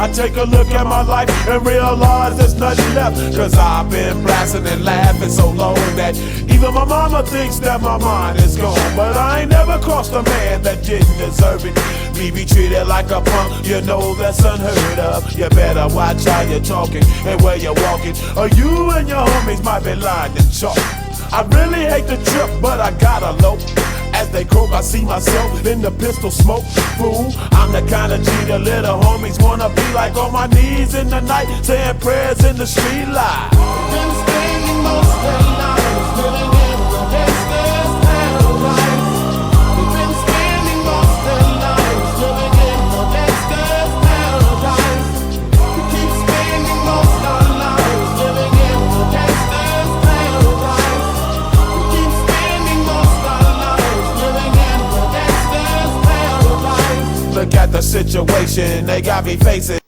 I take a look at my life and realize there's nothing left. Cause I've been blasting and laughing so long that even my mama thinks that my mind is gone. But I ain't never crossed a man that didn't deserve it. Me be treated like a punk, you know that's unheard of. You better watch how you're talking and where you're walking, or you and your homies might be lying in chalk. I really hate the trip, but I gotta low. As they croak, I see myself in the pistol smoke. Fool, I'm the kind of G the little homies wanna be like, on my knees in the night, saying prayers in the street light. Been spending most of their lives living in the gangster's paradise. We've been spending most of their lives living in the gangster's paradise. We keep spending most of our lives living in the gangster's paradise. We keep spending most of our lives living in the gangster's paradise. Look at the situation they got me facing.